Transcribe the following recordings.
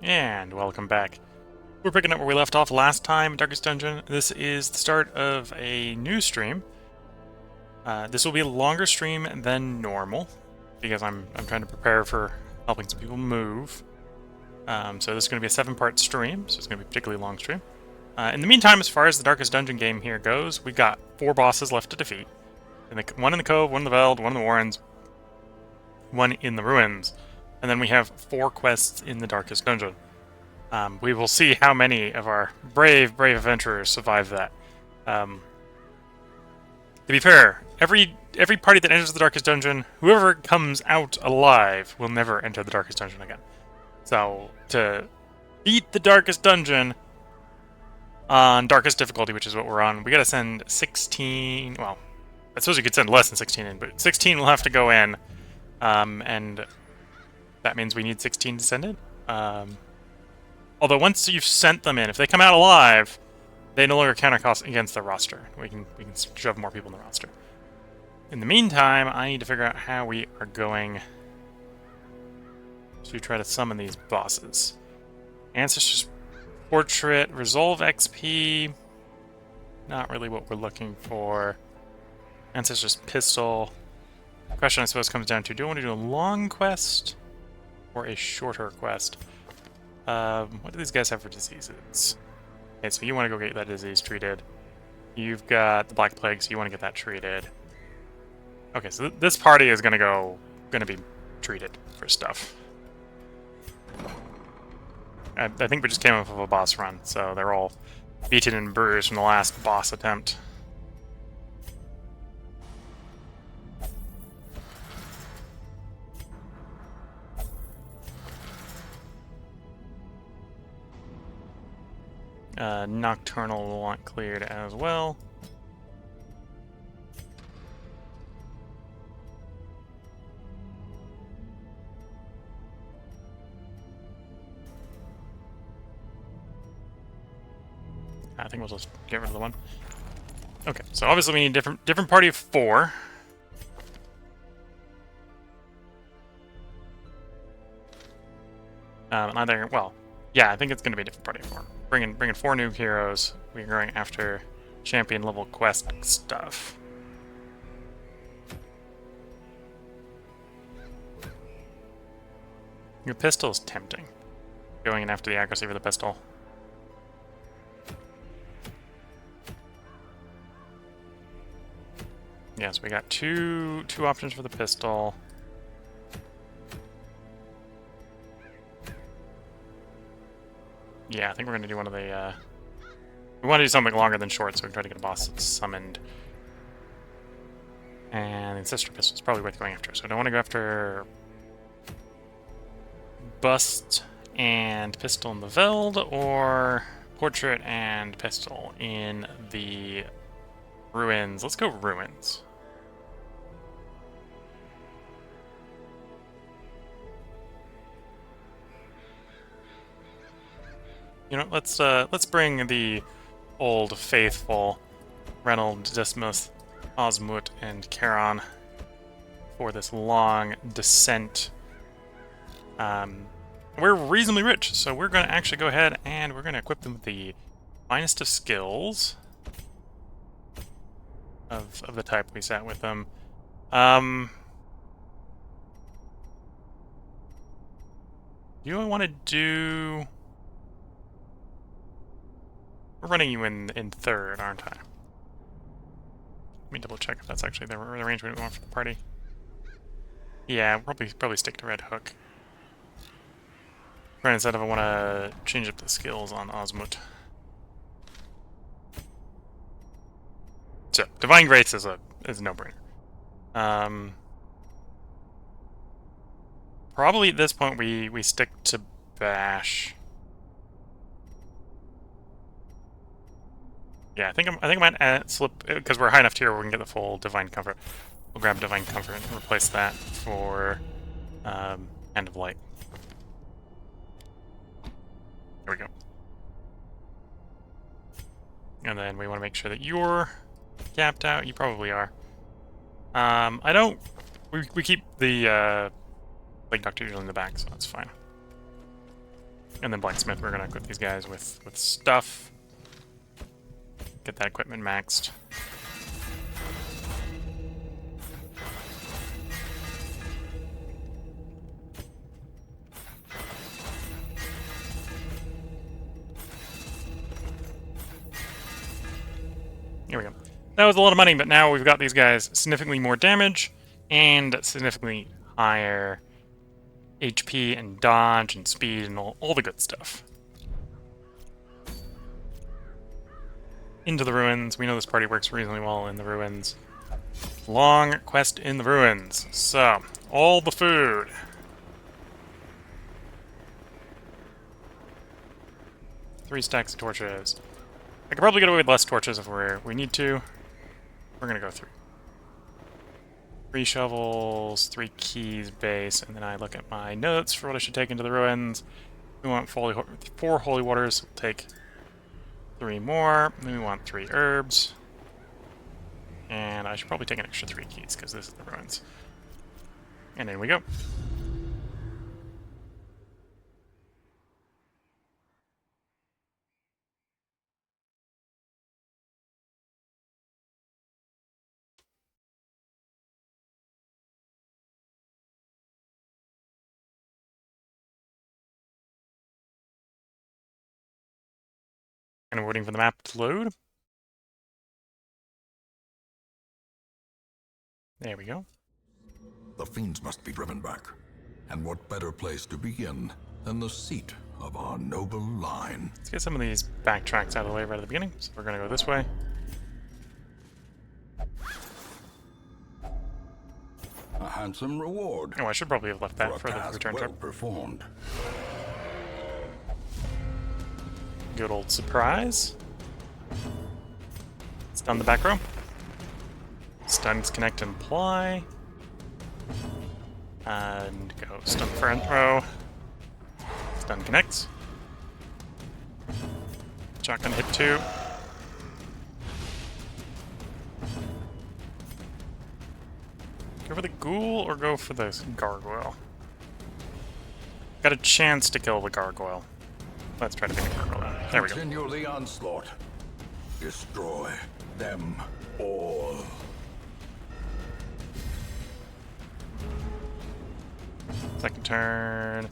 And welcome back. We're picking up where we left off last time, Darkest Dungeon. This is the start of a new stream. This will be a longer stream than normal, because I'm trying to prepare for helping some people move. So this is going to be a 7-part stream, so it's going to be a particularly long stream. In the meantime, as far as the Darkest Dungeon game here goes, we've got 4 bosses left to defeat. One in the Cove, one in the Veld, one in the Warrens, one in the Ruins. And then we have 4 quests in the Darkest Dungeon. We will see how many of our brave adventurers survive that. To be fair, every party that enters the Darkest Dungeon, whoever comes out alive will never enter the Darkest Dungeon again. So, to beat the Darkest Dungeon on Darkest Difficulty, which is what we're on, we gotta send 16... Well, I suppose you could send less than 16 in, but 16 will have to go in. And that means we need 16 to send in. Although once you've sent them in, if they come out alive, they no longer counter cost against the roster. We can shove more people in the roster. In the meantime, I need to figure out how we are going to try to summon these bosses. Ancestor's Portrait, Resolve XP, not really what we're looking for. Ancestor's Pistol. The question I suppose comes down to, do I want to do a long quest or a shorter quest? What do these guys have for diseases? Okay, so you want to go get that disease treated. You've got the Black Plague, so you want to get that treated. Okay, so this party is gonna be treated for stuff. I think we just came off of a boss run, so they're all beaten and bruised from the last boss attempt. Nocturnal will want cleared as well. I think we'll just get rid of the one. Okay, so obviously we need different party of 4. Well, yeah, I think it's going to be a different party of 4. Bringing 4 new heroes. We're going after champion level quest stuff. Your pistol is tempting. Going in after the accuracy for the pistol. Yes, we got two options for the pistol. Yeah, I think we're going to do one of the... We want to do something longer than short, so we can try to get a boss summoned. And Ancestor Pistol is probably worth going after. So I don't want to go after... Bust and Pistol in the Veld, or Portrait and Pistol in the Ruins. Let's go Ruins. You know, let's bring the old faithful Reynold, Dismas, Osmut, and Charon for this long descent. We're reasonably rich, so we're going to actually go ahead and we're going to equip them with the finest of skills of the type we sat with them. Do you want to do... We're running you in 3rd, aren't I? Let me double check if that's actually the arrangement we want for the party. Yeah, probably stick to Red Hook. Right, instead of I want to change up the skills on Osmut. So, Divine Grace is a no-brainer. Probably at this point we stick to Bash. Yeah, I think I might slip, because we're high enough tier where we can get the full Divine Comfort. We'll grab Divine Comfort and replace that for End of Light. There we go. And then we want to make sure that you're capped out. You probably are. I don't... We keep the Plague Doctor usually in the back, so that's fine. And then blacksmith, we're gonna equip these guys with stuff. Get that equipment maxed. Here we go. That was a lot of money, but now we've got these guys significantly more damage and significantly higher HP and dodge and speed and all the good stuff. Into the ruins. We know this party works reasonably well in the ruins. Long quest in the ruins. So, all the food. Three stacks of torches. I could probably get away with less torches if we need to. We're gonna go through. 3 shovels, 3 keys base, and then I look at my notes for what I should take into the ruins. We want 4 holy waters. We'll take 3 more. Then we want 3 herbs. And I should probably take an extra 3 keys, because this is the ruins. And in we go. And we're waiting for the map to load. There we go. The fiends must be driven back. And what better place to begin than the seat of our noble line? Let's get some of these backtracks out of the way right at the beginning. So we're going to go this way. A handsome reward. Oh, I should probably have left that for the task return well trip. performed. Good old surprise. Stun the back row. Stuns connect and apply. And go stun the front row. Stun connects. Shotgun hit 2. Go for the ghoul or go for the gargoyle? Got a chance to kill the gargoyle. Let's try to make a gargoyle. There we go. Continue the onslaught. Destroy them all. Second turn.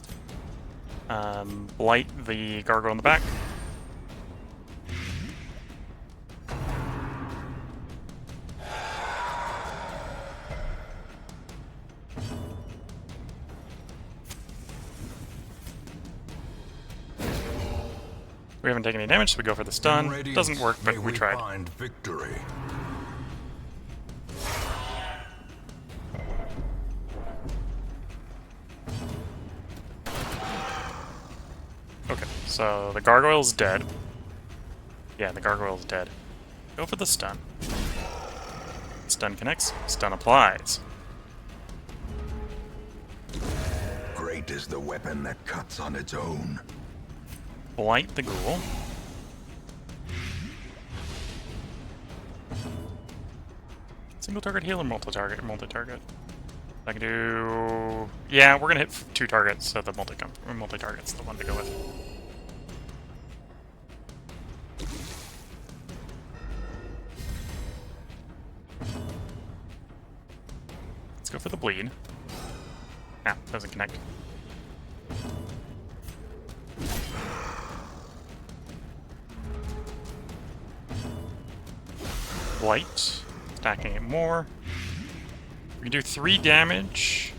Blight the gargoyle in the back. We haven't taken any damage, so we go for the stun. Doesn't work, but we tried. Find victory. Okay, so the gargoyle's dead. Yeah, the gargoyle's dead. Go for the stun. Stun connects, stun applies. Great is the weapon that cuts on its own. Blight the ghoul. Single target heal or multi-target? Multi-target. I can do... Yeah, we're gonna hit 2 targets, so the multi-target's the one to go with. Let's go for the bleed. Nah, doesn't connect. Blight. Stacking it more. We can do 3 damage.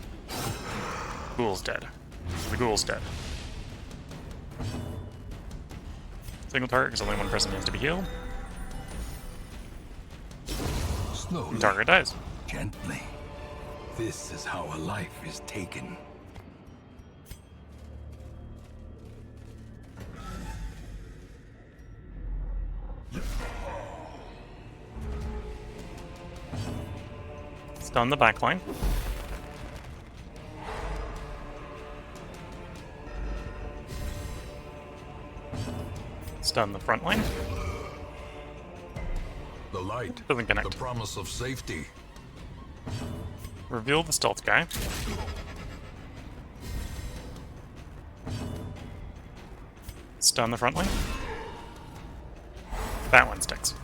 Ghoul's dead. The ghoul's dead. Single target, because only one person needs to be healed. Slowly. And target dies. Gently. This is how a life is taken. Stun the back line. Stun the front line. The light. Doesn't connect. The promise of safety. Reveal the stealth guy. Stun the front lane. That one sticks.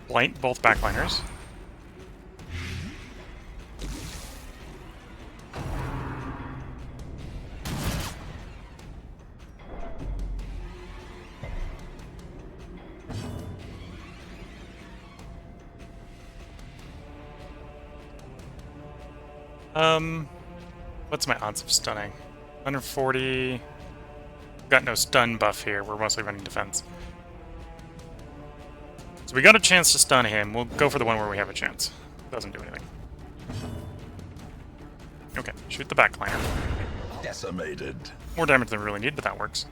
Blight both backliners. What's my odds of stunning? 140. Got no stun buff here. We're mostly running defense. So we got a chance to stun him. We'll go for the one where we have a chance. Doesn't do anything. Okay, shoot the backliner. Decimated. More damage than we really need, but that works.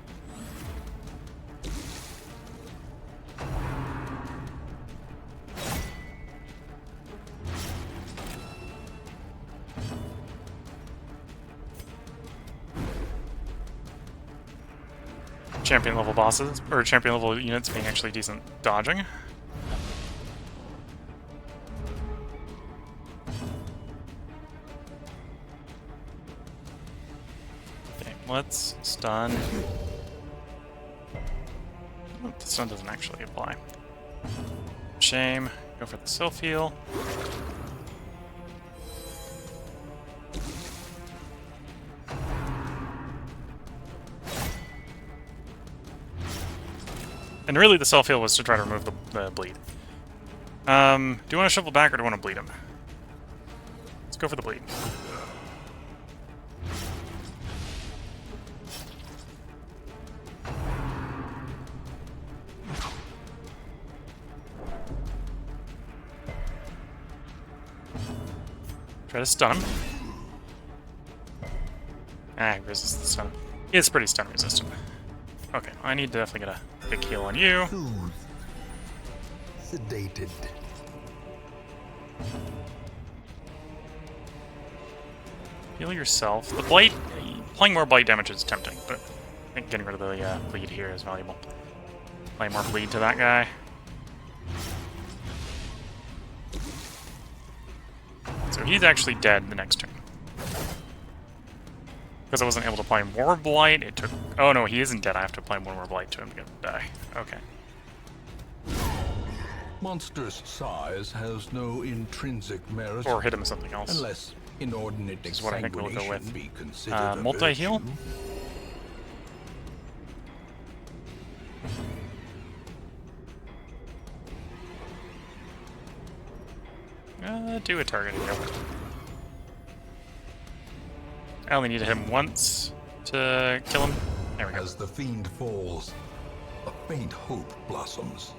Champion level bosses, or champion level units being actually decent dodging. Okay, let's stun. Oh, the stun doesn't actually apply. Shame. Go for the Sylphiel. And really the Sylphiel was to try to remove the bleed. Do you want to shuffle back or do you want to bleed him? Let's go for the bleed. Try to stun him. Ah, he resists the stun. He is pretty stun resistant. Okay, I need to definitely get a big heal on you. Sedated. Heal yourself. The blight, playing more blight damage is tempting, but I think getting rid of the bleed here is valuable. Play more bleed to that guy. So he's actually dead the next turn. Because I wasn't able to apply more blight, it took... Oh no, he isn't dead. I have to apply one more blight to him to get him to die. Okay. Monstrous size has no intrinsic merit. Or hit him with something else. Unless inordinate Is what I think we'll go with. be considered a Multi-heal? virtue. Do a targeting heal. I only need to hit him once to kill him. There we go. As the fiend falls, a faint hope blossoms.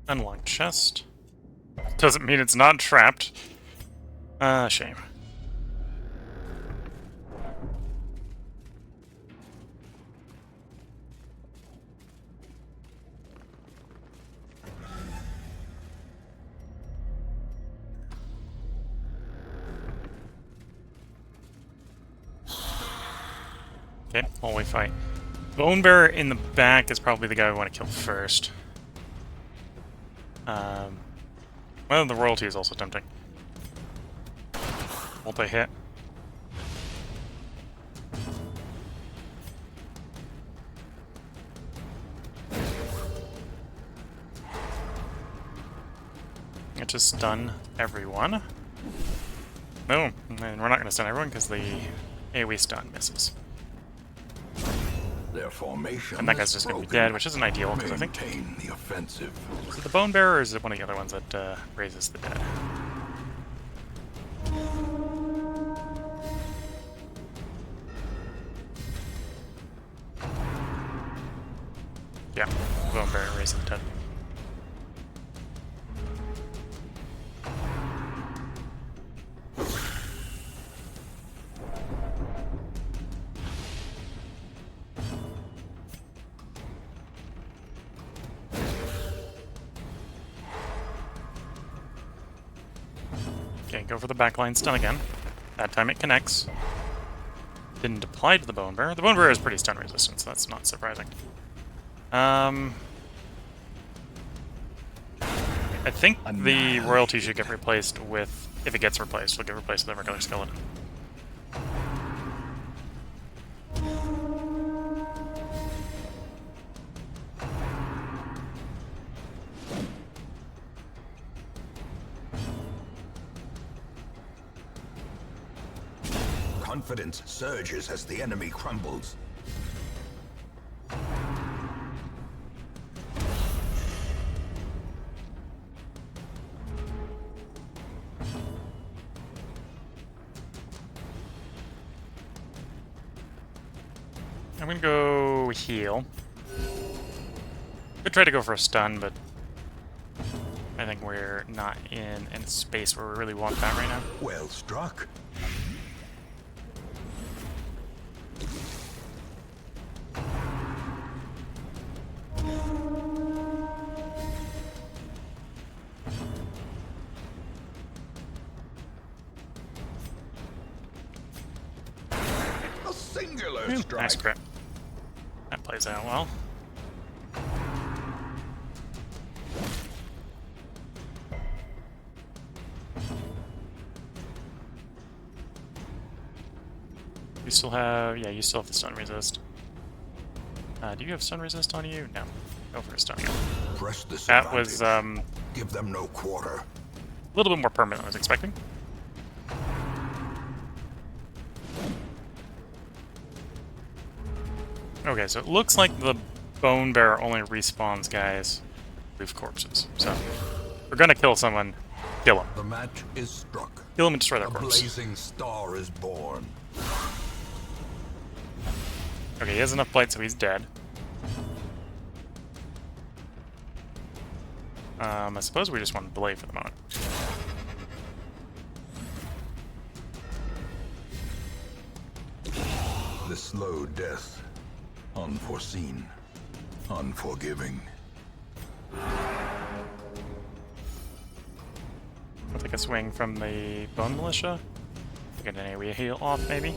Unlocked chest. Doesn't mean it's not trapped. Shame. Okay, while we fight. Bone Bearer in the back is probably the guy we want to kill first. Well, the royalty is also tempting. Multi-hit. It just stun everyone. Boom. And we're not going to stun everyone because the AoE stun misses. Their formation And that guy's just going to be dead, which isn't ideal because I think... maintain the offensive. Is it the Bone Bearer or is it one of the other ones that raises the dead? Yeah, Bone Bearer raises the dead. Okay, go for the backline stun again. That time it connects. didn't apply to the Bone Bearer. The Bone Bearer is pretty stun resistant, so that's not surprising. I think the royalty should get replaced with, if it gets replaced, will get replaced with a regular skeleton. Confidence surges as the enemy crumbles. I'm gonna go heal. Could try to go for a stun, but I think we're not in a space where we really want that right now. Well struck. A singular strike. Nice crit. That plays out well. You still have, yeah, you still have the stun resist. Do you have stun resist on you? No. Go for a stun. Press this That was Give them no quarter. a little bit more permanent than I was expecting. Okay, so it looks like the Bone Bearer only respawns guys with corpses. So, if we're gonna kill someone, kill him. The match is struck. Kill him and destroy their A corpse. blazing star is born. Okay, he has enough blight, so he's dead. I suppose we just want Blade for the moment. The slow death. Unforeseen. Unforgiving. We'll take a swing from the Bone Militia. Get an AoE heal off, maybe.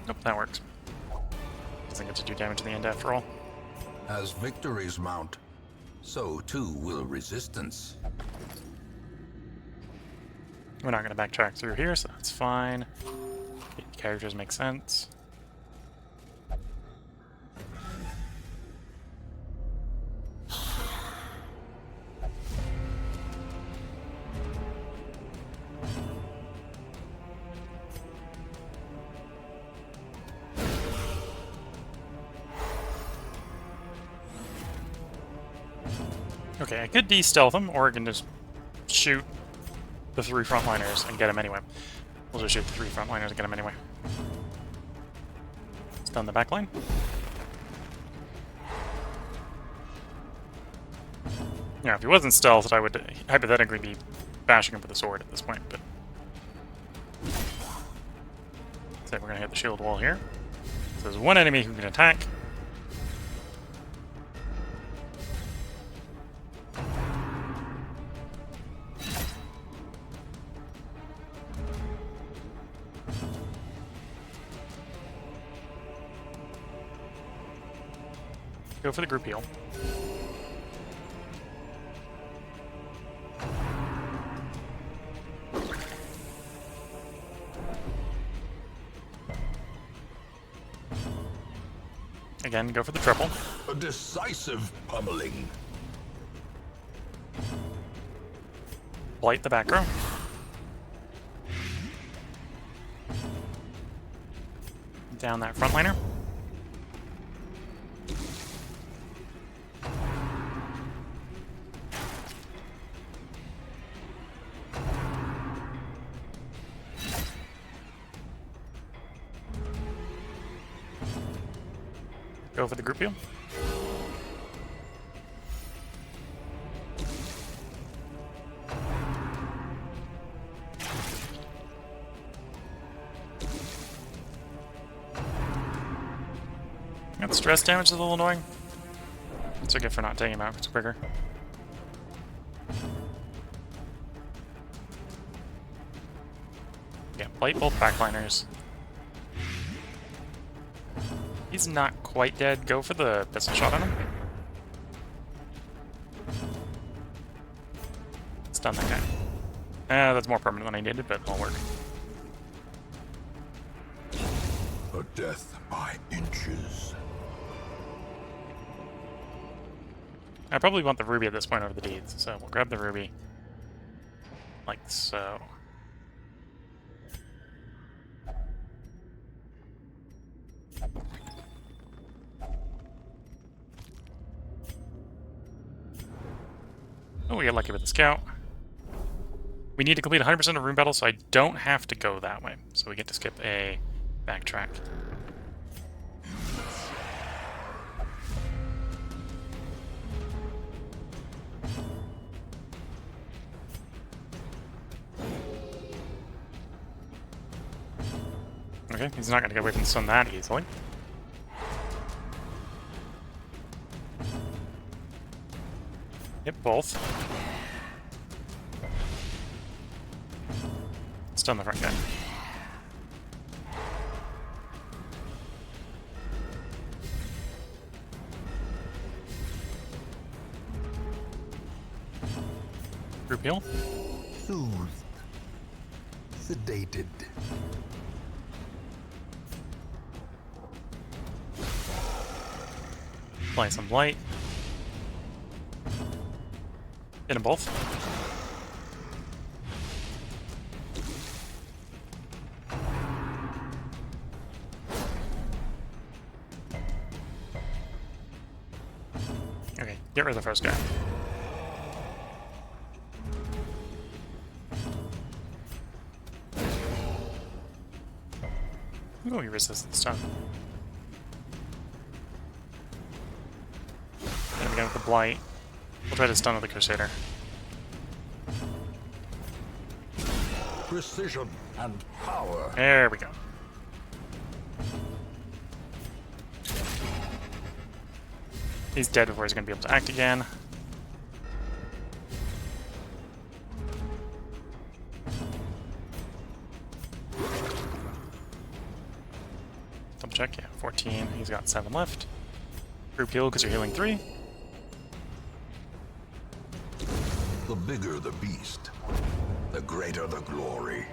Nope, that works. Doesn't get to do damage in the end after all. As victories mount, so too will resistance. We're not going to backtrack through here, so that's fine. The characters make sense. Okay, I could de-stealth him, or I can just shoot the 3 frontliners and get him anyway. We'll just shoot the 3 frontliners and get him anyway. Stun the backline. Yeah, if he wasn't stealthed, I would hypothetically be bashing him with a sword at this point, but... So we're gonna hit the shield wall here. So there's one enemy who can attack. Go for the group heal. Again, go for the triple. A decisive pummeling. Blight the back row. Down that frontliner. Go for the group heal. That's stress damage is a little annoying. It's okay for not taking him out, it's quicker. Yeah, blight both backliners. He's not quite dead. Go for the pistol shot on him. Stun that guy. That's more permanent than I needed, but it'll work. A death by inches. I probably want the ruby at this point over the deeds, so we'll grab the ruby. Like so. Oh, we got lucky with the scout. We need to complete 100% of rune battle, so I don't have to go that way. So we get to skip a backtrack. Okay, he's not going to get away from the sun that easily. Hit both. Stun the front guy. Group heal. Soothed. Sedated. Apply some light. Hit them both. Okay, get rid of the first guy. Oh, he resisted the stun. Then again with the blight. We'll try to stun with the Crusader. Precision and power. There we go. He's dead before he's going to be able to act again. Double check, yeah, 14. He's got 7 left. Group heal because you're healing 3. The bigger the beast, the greater the glory.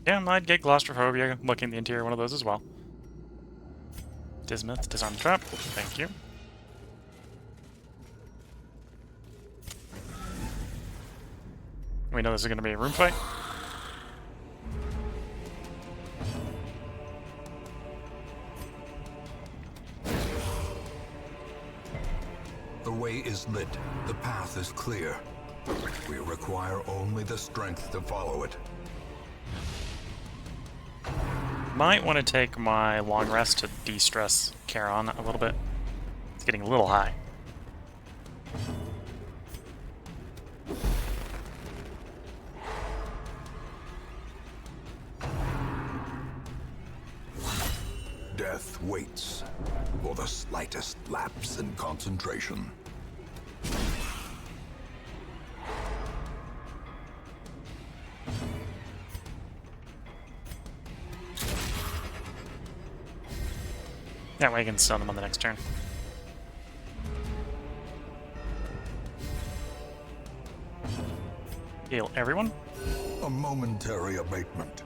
Yeah, I'd get claustrophobia looking at the interior, one of those as well. Dismouth, disarm trap. Thank you. We know this is going to be a room fight. The way is lit. The path is clear. We require only the strength to follow it. Might want to take my long rest to de-stress Charon a little bit. It's getting a little high. Death waits for the slightest lapse in concentration. That way I can stun him on the next turn. Heal everyone. A momentary abatement.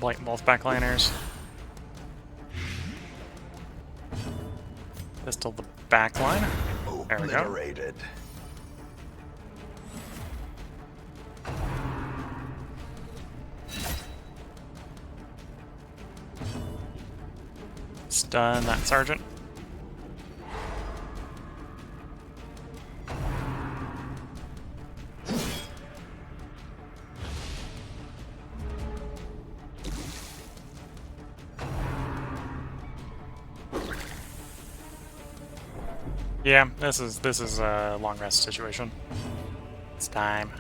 Blight both backliners. Pistol the backline. There we go. Obliterated. Stun that sergeant. Yeah, this is a long rest situation. It's time.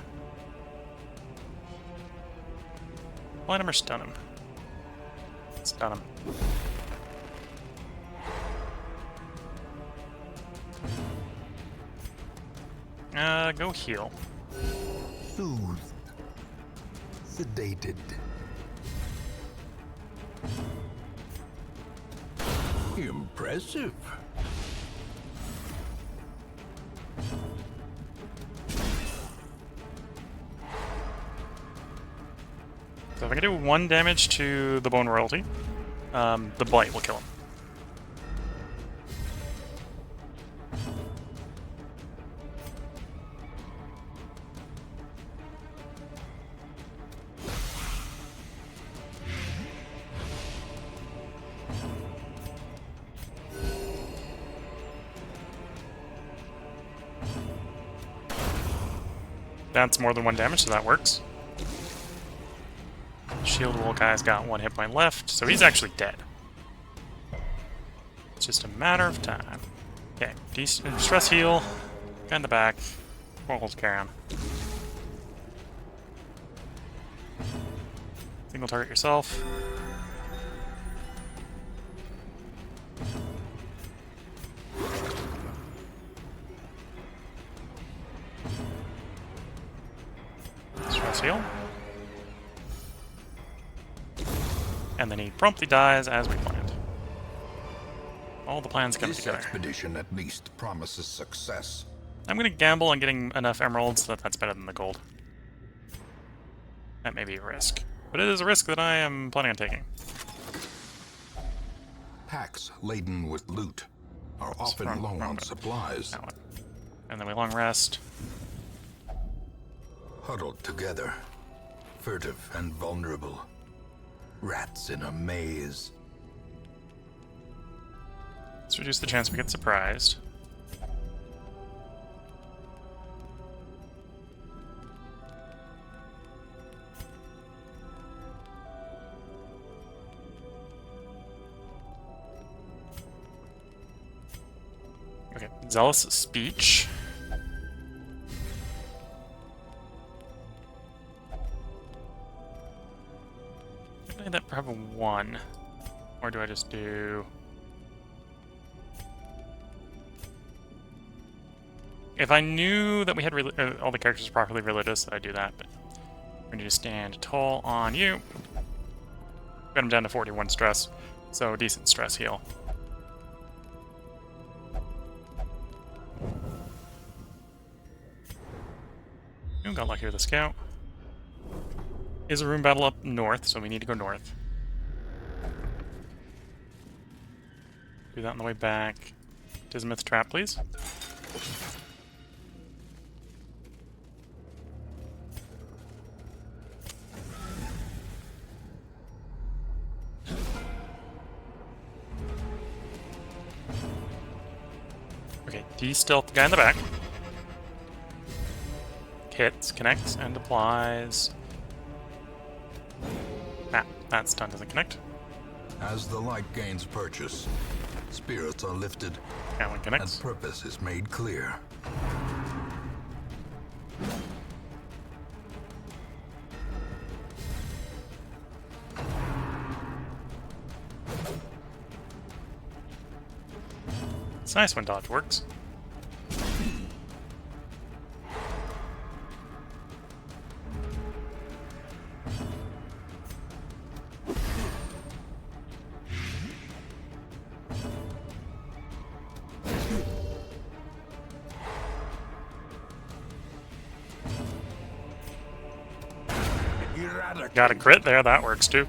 Blind him or stun him? Stun him. Go heal. Soothed. Sedated. Impressive. So if I can do 1 damage to the Bone Royalty, the Blight will kill him. That's more than 1 damage, so that works. Shield Wall guy's got 1 hit point left, so he's actually dead. It's just a matter of time. Okay, stress heal. Guy in the back. We'll hold carry on. Single target yourself. Stress heal. And then he promptly dies as we planned. All the plans come This together. expedition at least promises success. I'm gonna gamble on getting enough emeralds so that's better than the gold. That may be a risk. But it is a risk that I am planning on taking. Packs laden with loot are often wrong- low wrong on one. supplies. That one. And then we long rest. Huddled together, furtive and vulnerable. Rats in a maze. Let's reduce the chance we get surprised. Okay, Zealous Speech. Maybe that have a 1. Or do I just do... If I knew that we had all the characters properly religious, I'd do that, but we're going to stand tall on you. Got him down to 41 stress, so decent stress heal. Ooh, got lucky with the scout. Is a room battle up north, so we need to go north. Do that on the way back. Dismouth trap, please. Okay, de-stealth the guy in the back. Hits, connects, and applies. That stun doesn't connect. As the light gains purchase, spirits are lifted That one and connects. purpose is made clear. It's nice when dodge works. Got a crit there, that works too.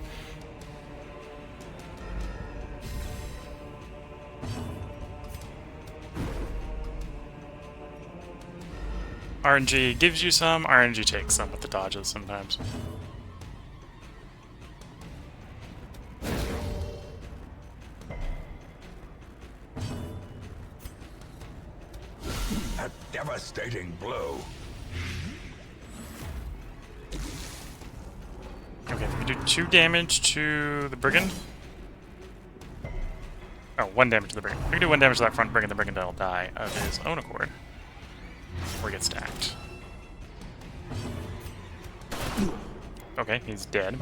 RNG gives you some, RNG takes some with the dodges sometimes. A devastating blow. Okay, if we do 2 damage to the brigand. Oh, 1 damage to the brigand. We can do 1 damage to that front brigand, the brigand will die of his own accord. Or get stacked. Okay, he's dead.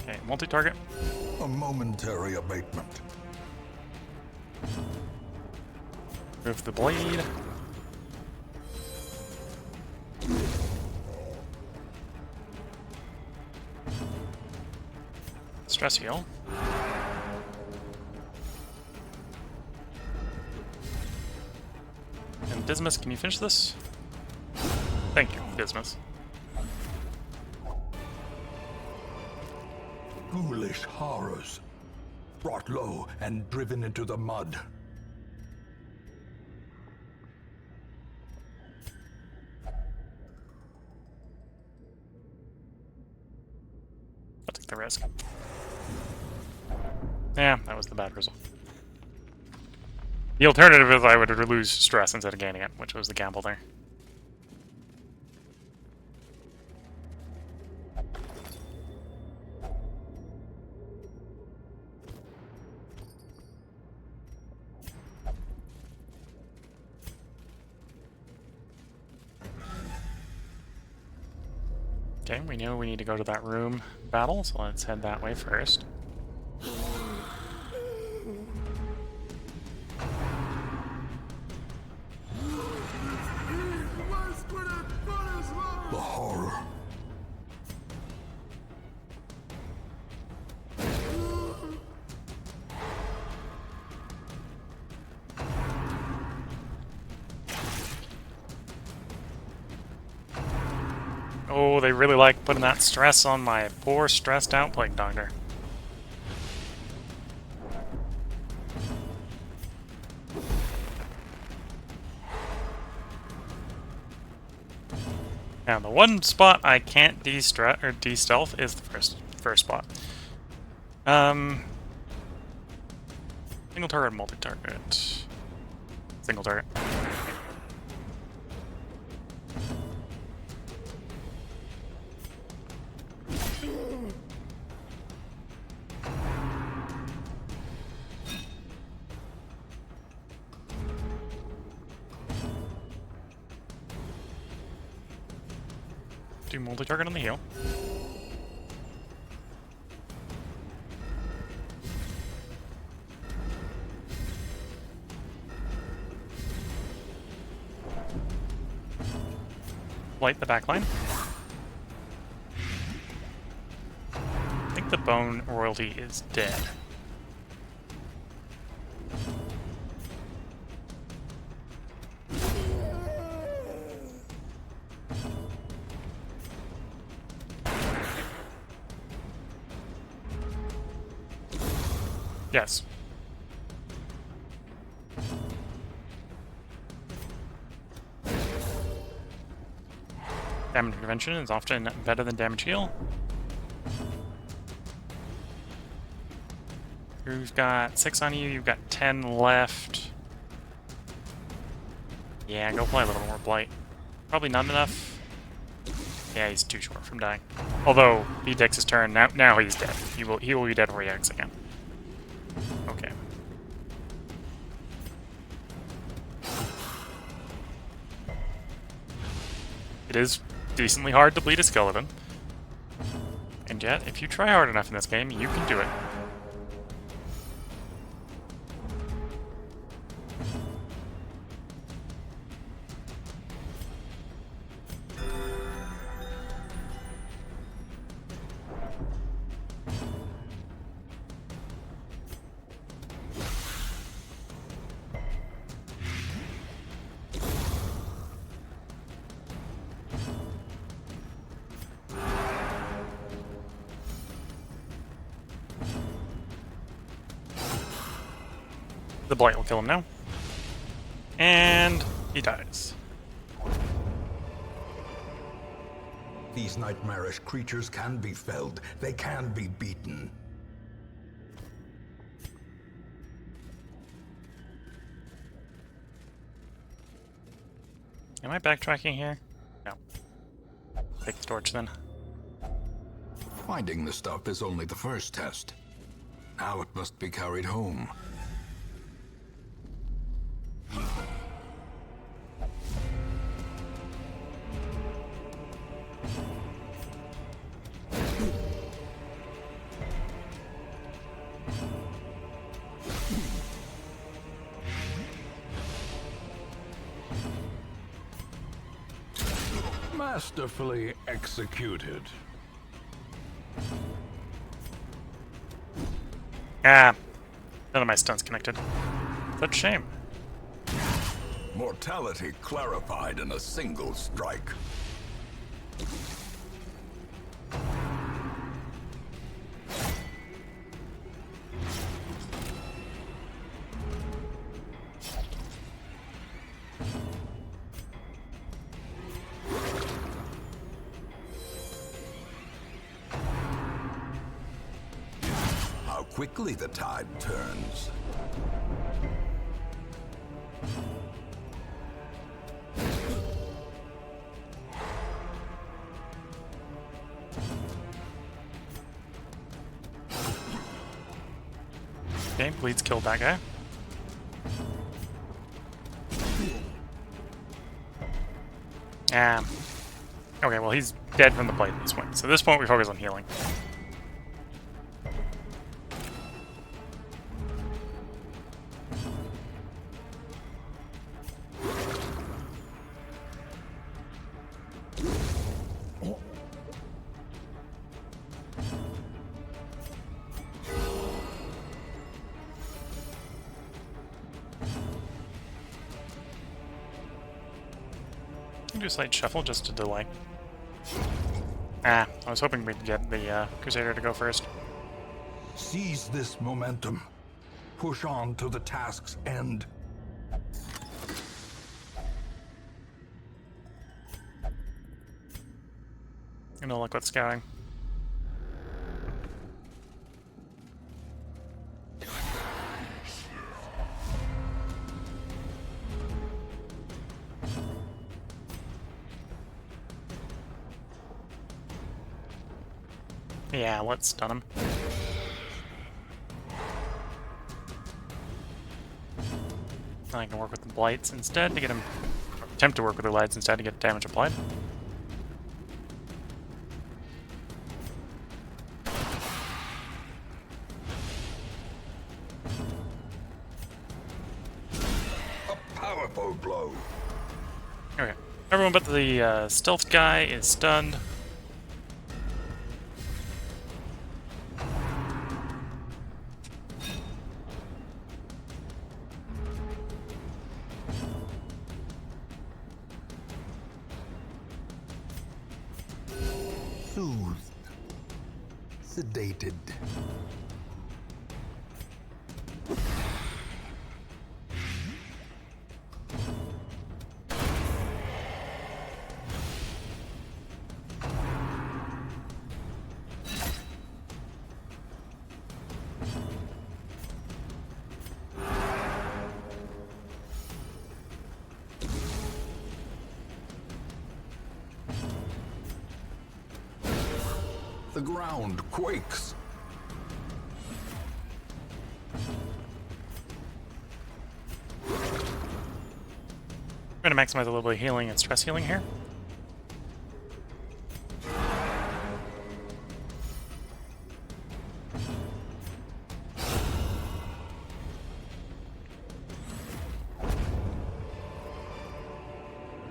Okay, multi-target. A momentary abatement. Move the blade. Stress heal. And Dismas, can you finish this? Thank you, Dismas. Foolish horrors. Brought low and driven into the mud. I'll take the risk. Yeah, that was the bad result. The alternative is I would lose stress instead of gaining it, which was the gamble there. Okay, we know we need to go to that room battle, so let's head that way first. The horror. Oh, they really like putting that stress on my poor, stressed out Plague Doctor. Now, the one spot I can't de-stress or de-stealth is the first spot. Single target, multi-target. Single target. Do multi-target on the heal. Light the backline. I think the Bone Royalty is dead. Yes. Damage prevention is often better than damage heal. You've got 6 on you, you've got 10 left. Yeah, go play a little more Blight. Probably not enough. Yeah, he's too short from dying. Although, he takes his turn, now he's dead. He will be dead before he acts again. Okay. It is decently hard to bleed a skeleton. And yet, if you try hard enough in this game, you can do it. The Blight will kill him now. And he dies. These nightmarish creatures can be felled. They can be beaten. Am I backtracking here? No. Take the torch then. Finding the stuff is only the first test. Now it must be carried home. Masterfully executed. Ah, none of my stunts connected. Such a shame. Mortality clarified in a single strike. How quickly the tide turns. Okay, Bleeds killed that guy. Ah. Okay, well he's dead from the blade at this point. So at this point we focus on healing. Do a slight shuffle just to delay. Ah, I was hoping we'd get the Crusader to go first. Seize this momentum. Push on to the task's end. And no luck with scouting. Yeah, let's stun him. I can work with the blights instead to get him. Attempt to work with the lights instead to get damage applied. A powerful blow. Okay. Everyone but the stealth guy is stunned. Soothed. Sedated. The ground quakes. I'm going to maximize a little bit of healing and stress healing here.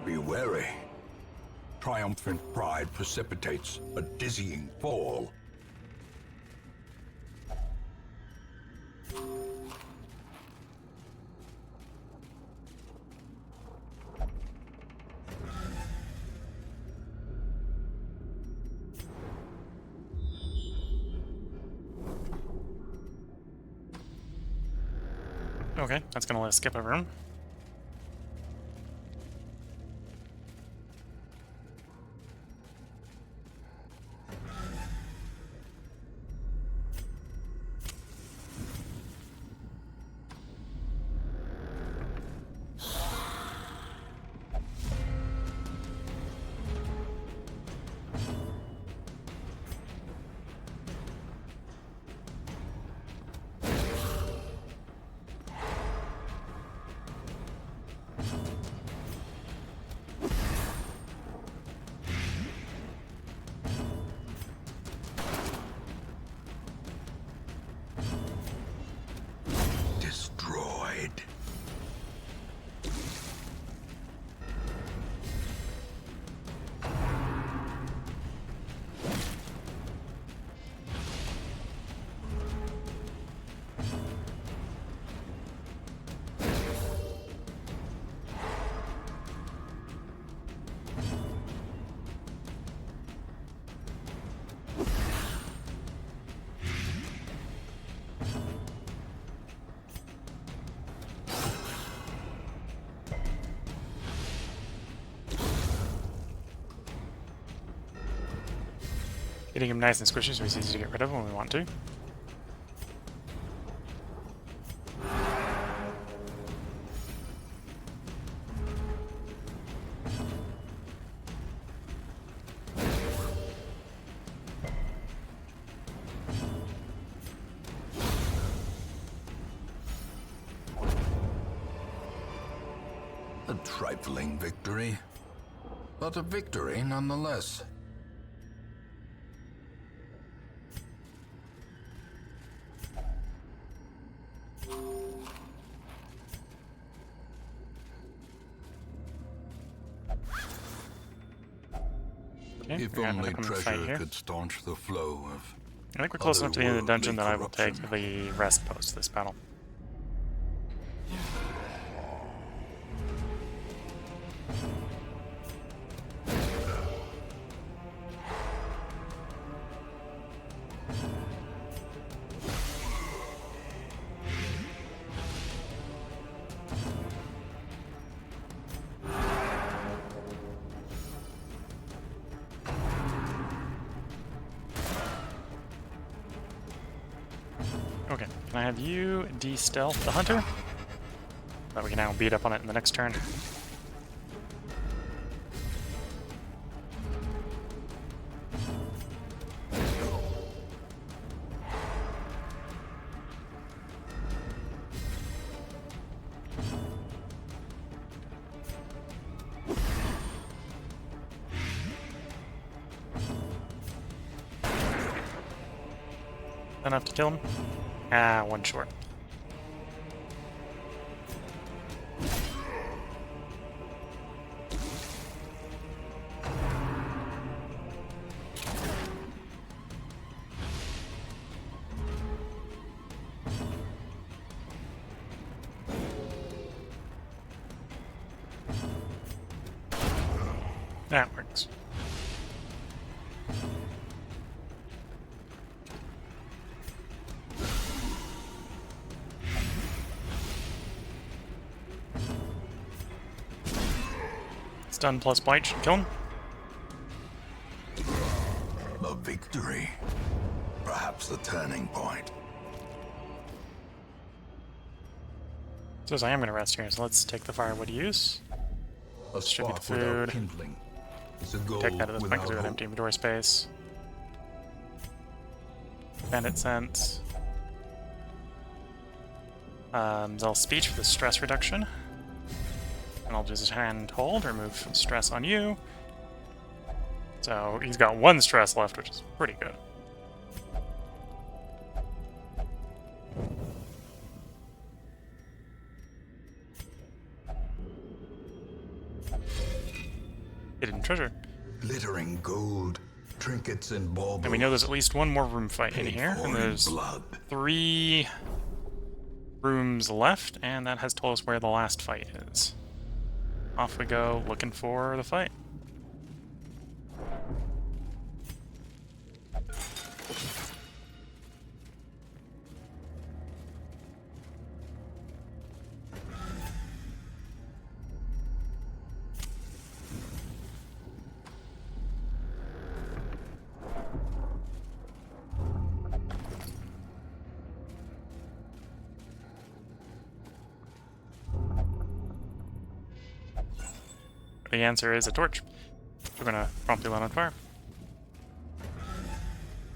Be wary. Triumphant pride precipitates a dizzying fall. Okay, that's going to let us skip a room. Getting him nice and squishy so he's easy to get rid of when we want to. A trifling victory, but a victory nonetheless. Okay, If we're gonna only come and fight treasure here. could staunch the flow of I think we're close enough to the end of the dungeon that I will take corruption. the rest post this battle. Okay, can I have you de-stealth the hunter? That we can now beat up on it in the next turn. Enough to kill him? Ah, one short. That works. Stun plus bite should kill him. A victory. Perhaps the turning point. Says I am going to rest here, so let's take the firewood use. A Distribute spark the without food. kindling is a goal Take that at this point without because we have hope. empty inventory space. Bandit sense. Zeal speech for the stress reduction. And I'll just hand hold, remove stress on you. So he's got one stress left, which is pretty good. Hidden treasure. Glittering gold, trinkets and baubles. And we know there's at least one more room fight in paid here, for and in there's blood. 3 rooms left, and that has told us where the last fight is. Off we go, looking for the fight. The answer is a torch. We're gonna promptly light on fire.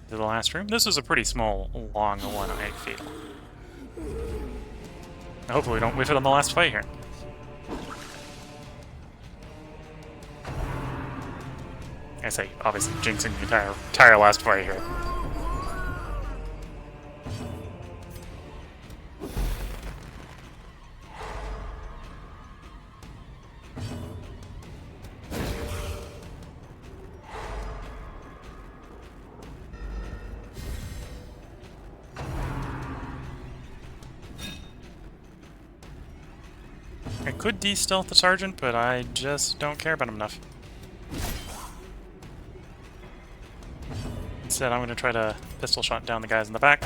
To the last room. This is a pretty small, long one, I feel. Hopefully we don't whiff it on the last fight here. I say, obviously jinxing the entire last fight here. I could de-stealth the sergeant, but I just don't care about him enough. Instead, I'm going to try to pistol shot down the guys in the back,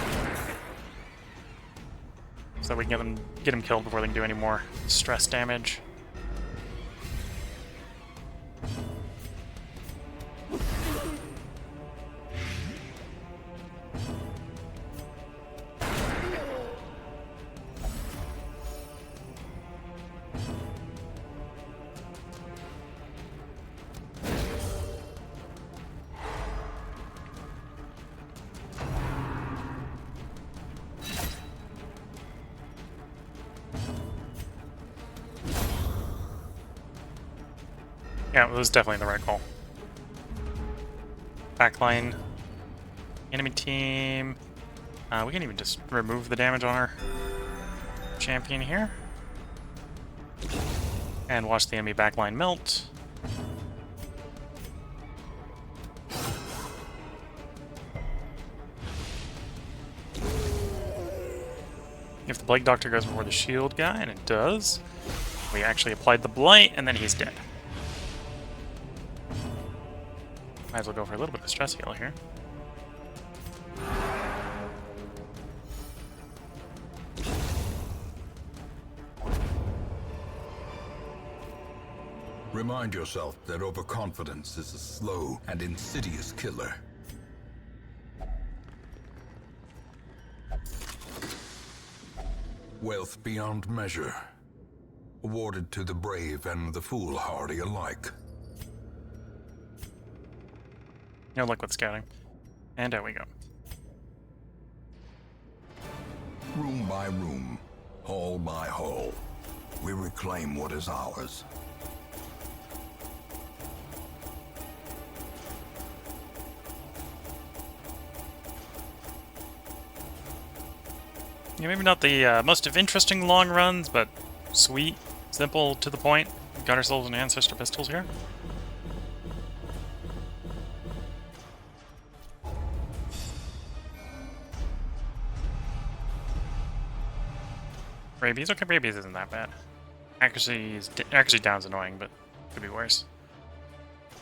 so that we can get him killed before they can do any more stress damage. Yeah, it was definitely the right call. Backline. Enemy team. We can even just remove the damage on our champion here. And watch the enemy backline melt. If the Plague Doctor goes before the shield guy, and it does, we actually applied the blight, and then he's dead. Might as well go for a little bit of stress heal here. Remind yourself that overconfidence is a slow and insidious killer. Wealth beyond measure, awarded to the brave and the foolhardy alike. No luck with scouting. And there we go. Room by room, hall by hall, we reclaim what is ours. Yeah, maybe not the most of interesting long runs, but sweet, simple, to the point. Got ourselves an Ancestor Pistols here. Rabies? Okay, Rabies isn't that bad. Accuracy down's annoying, but could be worse.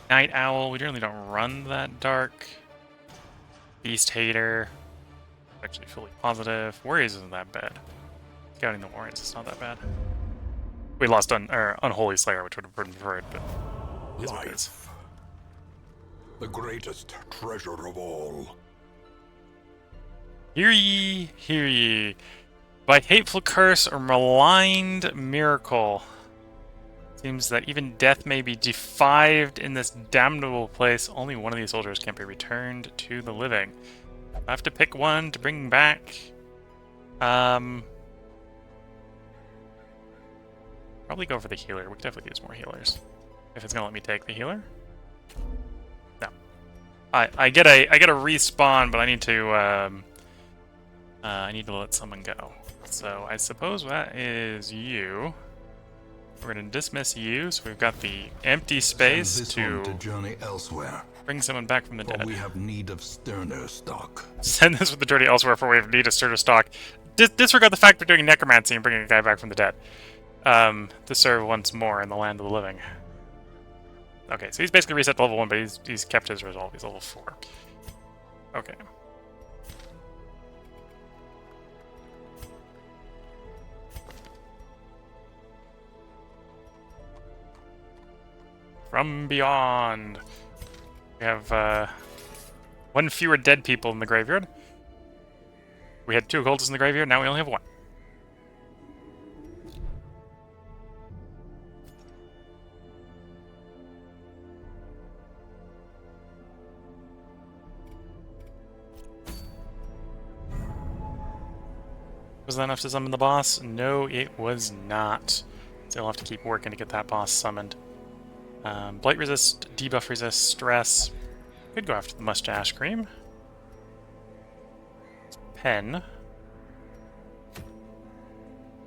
Night Owl, we really don't run that dark. Beast Hater. Actually fully positive. Warriors isn't that bad. Scouting the Warriors is not that bad. We lost Unholy Slayer, which would have been preferred, but it is what it is. Life. The greatest treasure of all. Hear ye, hear ye. By hateful curse or maligned miracle. Seems that even death may be defied in this damnable place. Only one of these soldiers can be returned to the living. I have to pick one to bring back. Probably go for the healer. We could definitely use more healers. If it's gonna let me take the healer. No. I get a respawn, but I need to let someone go. So I suppose that is you. We're gonna dismiss you, so we've got the empty space Send this one to to journey elsewhere. bring someone back from the For dead. we have need of sterner stock. Send this with the journey elsewhere for we have need a sort of stock. Disregard the fact we're doing necromancy and bringing a guy back from the dead. To serve once more in the land of the living. Okay, so he's basically reset to level 1, but he's kept his resolve. He's level 4. Okay. From beyond. We have one fewer dead people in the graveyard. We had 2 occultists in the graveyard, now we only have 1. Was that enough to summon the boss? No, it was not. So I'll have to keep working to get that boss summoned. Blight resist, debuff resist, stress. Could go after the mustache cream. Pen.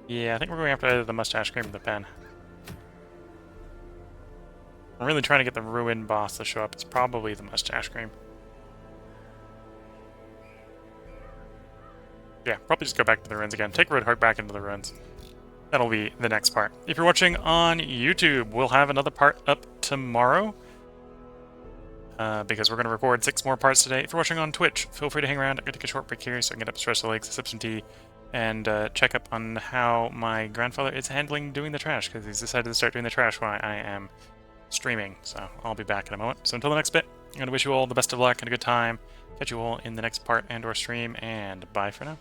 Yeah, I think we're going after either the mustache cream or the pen. I'm really trying to get the ruin boss to show up. It's probably the mustache cream. Yeah, probably just go back to the ruins again. Take Roadhog back into the ruins. That'll be the next part. If you're watching on YouTube, we'll have another part up tomorrow. Because we're going to record 6 more parts today. If you're watching on Twitch, feel free to hang around. I'm going to take a short break here so I can get up, stretch the legs, sip some tea, and check up on how my grandfather is handling doing the trash, because he's decided to start doing the trash while I am streaming. So I'll be back in a moment. So until the next bit, I'm going to wish you all the best of luck and a good time. Catch you all in the next part and or stream, and bye for now.